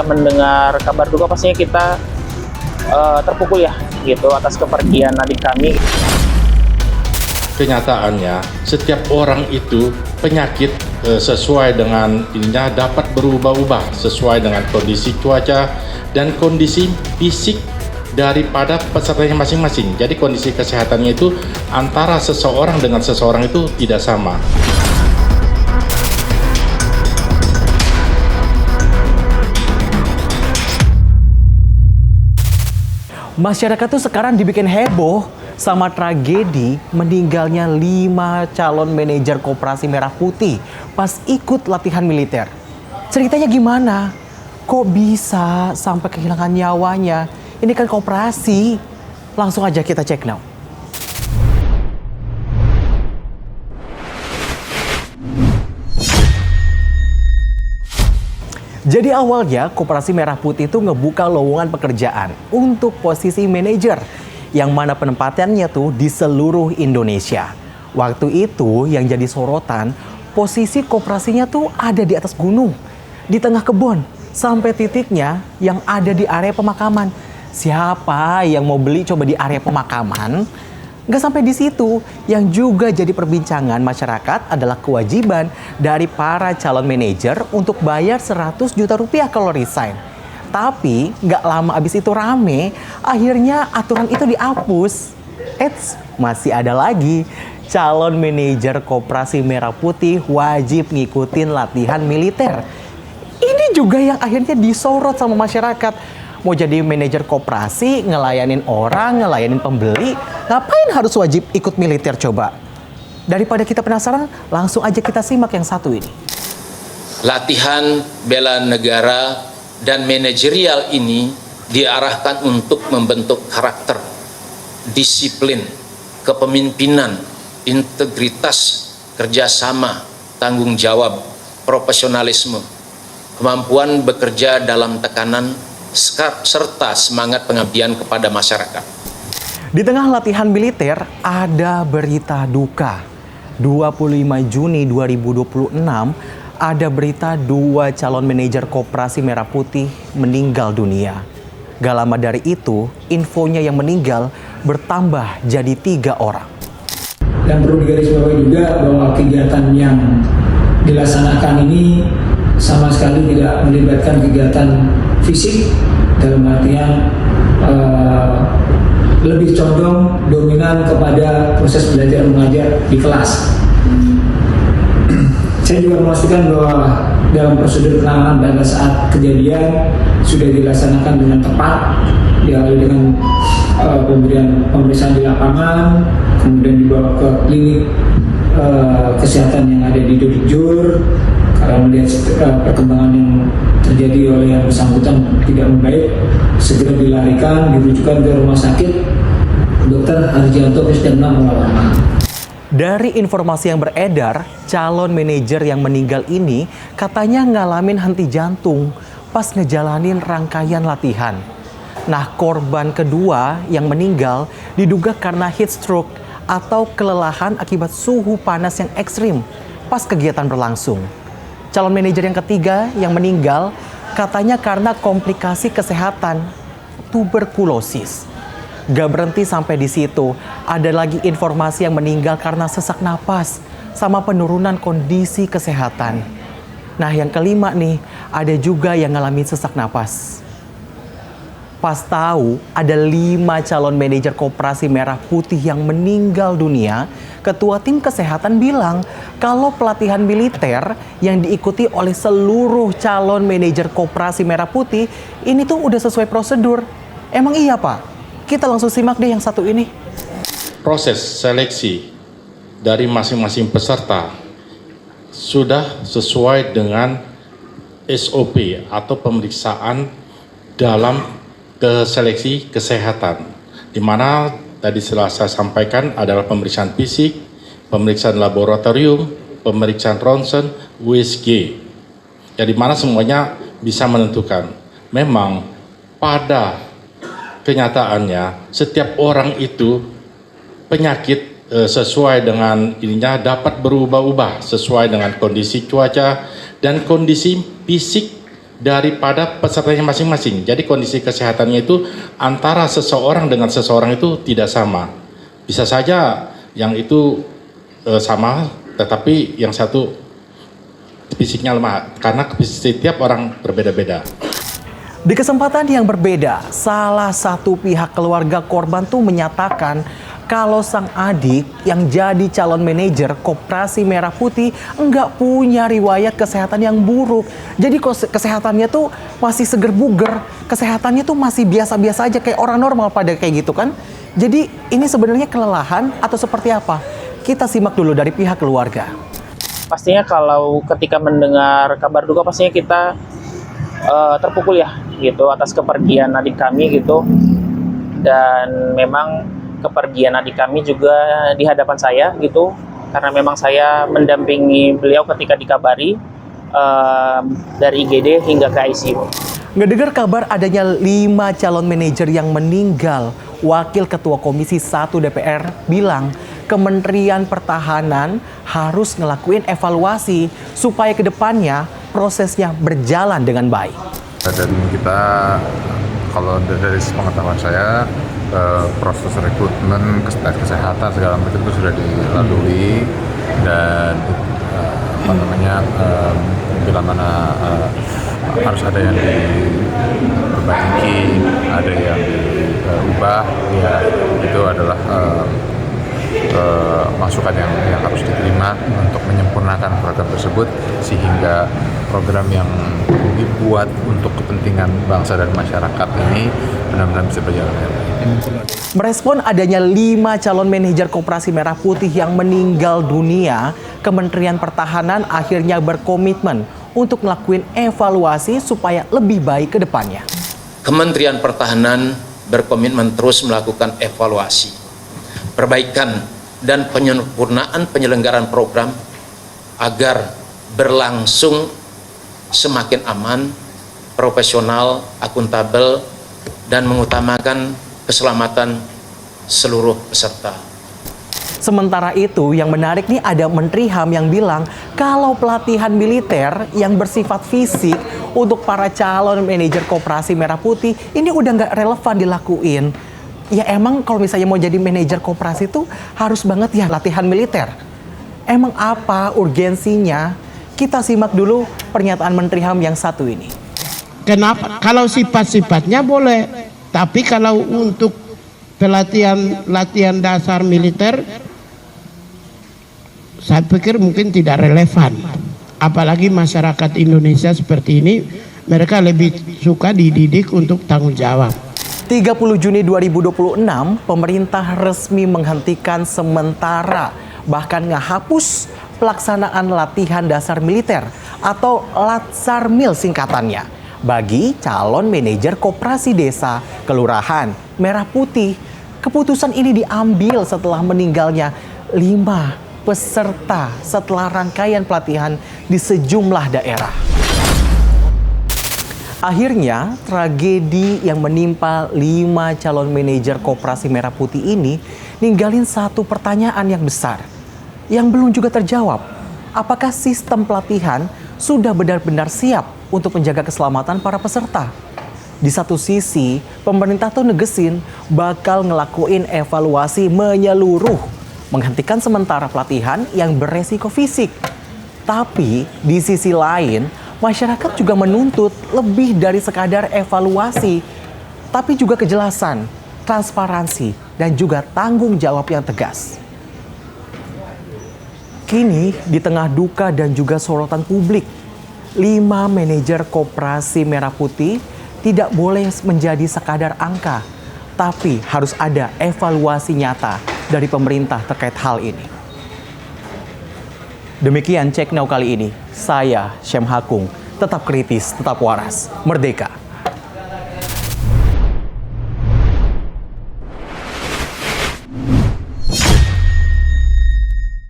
ketika mendengar kabar duka pastinya kita terpukul ya gitu atas kepergian adik kami. Kenyataannya setiap orang itu penyakit sesuai dengan ininya dapat berubah-ubah sesuai dengan kondisi cuaca dan kondisi fisik daripada pesertanya masing-masing. Jadi kondisi kesehatannya itu antara seseorang dengan seseorang itu tidak sama. Masyarakat tuh sekarang dibikin heboh sama tragedi meninggalnya 5 calon manajer Koperasi Merah Putih pas ikut latihan militer. Ceritanya gimana? Kok bisa sampai kehilangan nyawanya? Ini kan koperasi. Langsung aja kita cek now. Jadi awalnya Koperasi Merah Putih itu ngebuka lowongan pekerjaan untuk posisi manajer yang mana penempatannya tuh di seluruh Indonesia. Waktu itu yang jadi sorotan, posisi koperasinya tuh ada di atas gunung, di tengah kebun, sampai titiknya yang ada di area pemakaman. Siapa yang mau beli coba di area pemakaman? Nggak sampai di situ, yang juga jadi perbincangan masyarakat adalah kewajiban dari para calon manajer untuk bayar 100 juta rupiah kalau resign. Tapi nggak lama abis itu rame, akhirnya aturan itu dihapus. Eits, masih ada lagi. Calon manajer Koperasi Merah Putih wajib ngikutin latihan militer. Ini juga yang akhirnya disorot sama masyarakat. Mau jadi manajer koperasi, ngelayanin orang, ngelayanin pembeli, ngapain harus wajib ikut militer coba? Daripada kita penasaran, langsung aja kita simak yang satu ini. Latihan bela negara dan manajerial ini diarahkan untuk membentuk karakter, disiplin, kepemimpinan, integritas, kerjasama, tanggung jawab, profesionalisme, kemampuan bekerja dalam tekanan, serta semangat pengabdian kepada masyarakat. Di tengah latihan militer ada berita duka. 25 Juni 2026 ada berita 2 calon manajer Koperasi Merah Putih meninggal dunia. Gak lama dari itu, infonya yang meninggal bertambah jadi 3 orang. Dan perlu digarisbawahi juga bahwa kegiatan yang dilaksanakan ini sama sekali tidak melibatkan kegiatan fisik, dalam artian lebih condong dominan kepada proses belajar mengajar di kelas. Saya juga memastikan bahwa dalam prosedur penanganan pada saat kejadian sudah dilaksanakan dengan tepat, diawali dengan pemeriksaan di lapangan, kemudian dibawa ke klinik kesehatan yang ada di Dodijur. Karena melihat perkembangan yang terjadi oleh yang bersangkutan tidak membaik, segera dilarikan, dirujukan ke rumah sakit Dr. Harjianto Krisdayanto Maulana. Dari informasi yang beredar, calon manajer yang meninggal ini katanya ngalamin henti jantung pas ngejalanin rangkaian latihan. Nah, korban kedua yang meninggal diduga karena heat stroke atau kelelahan akibat suhu panas yang ekstrim pas kegiatan berlangsung. Calon manajer yang ketiga yang meninggal katanya karena komplikasi kesehatan, tuberkulosis. Gak berhenti sampai di situ, ada lagi informasi yang meninggal karena sesak napas sama penurunan kondisi kesehatan. Nah yang kelima nih, ada juga yang ngalamin sesak napas. Pas tahu ada 5 calon manajer Koperasi Merah Putih yang meninggal dunia, Ketua Tim Kesehatan bilang kalau pelatihan militer yang diikuti oleh seluruh calon manajer Koperasi Merah Putih ini tuh udah sesuai prosedur. Emang iya Pak? Kita langsung simak deh yang satu ini. Proses seleksi dari masing-masing peserta sudah sesuai dengan SOP atau pemeriksaan dalam seleksi kesehatan, di mana tadi telah saya sampaikan adalah pemeriksaan fisik, pemeriksaan laboratorium, pemeriksaan ronsen, USG. Jadi mana semuanya bisa menentukan. Memang pada kenyataannya setiap orang itu penyakit sesuai dengan ininya dapat berubah-ubah sesuai dengan kondisi cuaca dan kondisi fisik daripada pesertanya masing-masing. Jadi kondisi kesehatannya itu antara seseorang dengan seseorang itu tidak sama. Bisa saja yang itu sama, tetapi yang satu fisiknya lemah karena setiap orang berbeda-beda. Di kesempatan yang berbeda, salah satu pihak keluarga korban tuh menyatakan kalau sang adik yang jadi calon manajer Koperasi Merah Putih enggak punya riwayat kesehatan yang buruk. Jadi kesehatannya tuh masih seger buger, kesehatannya tuh masih biasa-biasa aja kayak orang normal pada kayak gitu kan. Jadi ini sebenarnya kelelahan atau seperti apa? Kita simak dulu dari pihak keluarga. Pastinya kalau ketika mendengar kabar duka pastinya kita terpukul ya gitu atas kepergian adik kami gitu. Dan memang kepergian adik kami juga di hadapan saya gitu, karena memang saya mendampingi beliau ketika dikabari dari IGD hingga ke ICU. Ngedengar kabar adanya 5 calon manajer yang meninggal, Wakil Ketua Komisi 1 DPR bilang Kementerian Pertahanan harus ngelakuin evaluasi supaya kedepannya prosesnya berjalan dengan baik. Dan kita, kalau dari pengetahuan saya, proses rekrutmen, kesehatan segala macam itu sudah dilalui, dan bila mana harus ada yang diperbaiki, ada yang diubah, ya itu adalah masukan yang harus diterima untuk menyempurnakan program tersebut sehingga program yang dibuat untuk kepentingan bangsa dan masyarakat ini benar-benar bisa berjalan dengan baik. Merespon adanya 5 calon manajer Koperasi Merah Putih yang meninggal dunia, Kementerian Pertahanan akhirnya berkomitmen untuk melakukan evaluasi supaya lebih baik ke depannya. Kementerian Pertahanan berkomitmen terus melakukan evaluasi, perbaikan, dan penyempurnaan penyelenggaraan program agar berlangsung semakin aman, profesional, akuntabel, dan mengutamakan keselamatan seluruh peserta. Sementara itu, yang menarik nih ada Menteri HAM yang bilang kalau pelatihan militer yang bersifat fisik untuk para calon manajer Koperasi Merah Putih ini udah nggak relevan dilakuin. Ya emang kalau misalnya mau jadi manajer koperasi itu harus banget ya latihan militer. Emang apa urgensinya? Kita simak dulu pernyataan Menteri HAM yang satu ini. Kenapa? Kalau sifat-sifatnya boleh, tapi kalau untuk latihan dasar militer, saya pikir mungkin tidak relevan. Apalagi masyarakat Indonesia seperti ini, mereka lebih suka dididik untuk tanggung jawab. 30 Juni 2026, pemerintah resmi menghentikan sementara bahkan ngehapus pelaksanaan latihan dasar militer atau Latsarmil singkatannya bagi calon manajer koperasi desa, kelurahan, Merah Putih. Keputusan ini diambil setelah meninggalnya 5 peserta setelah rangkaian pelatihan di sejumlah daerah. Akhirnya, tragedi yang menimpa 5 calon manajer Koperasi Merah Putih ini ninggalin satu pertanyaan yang besar yang belum juga terjawab. Apakah sistem pelatihan sudah benar-benar siap untuk menjaga keselamatan para peserta? Di satu sisi, pemerintah tuh negesin bakal ngelakuin evaluasi menyeluruh, menghentikan sementara pelatihan yang beresiko fisik. Tapi di sisi lain, masyarakat juga menuntut lebih dari sekadar evaluasi, tapi juga kejelasan, transparansi, dan juga tanggung jawab yang tegas. Kini, di tengah duka dan juga sorotan publik, 5 manajer Koperasi Merah Putih tidak boleh menjadi sekadar angka, tapi harus ada evaluasi nyata dari pemerintah terkait hal ini. Demikian Cek Now kali ini. Saya Syem Hakung. Tetap kritis, tetap waras. Merdeka!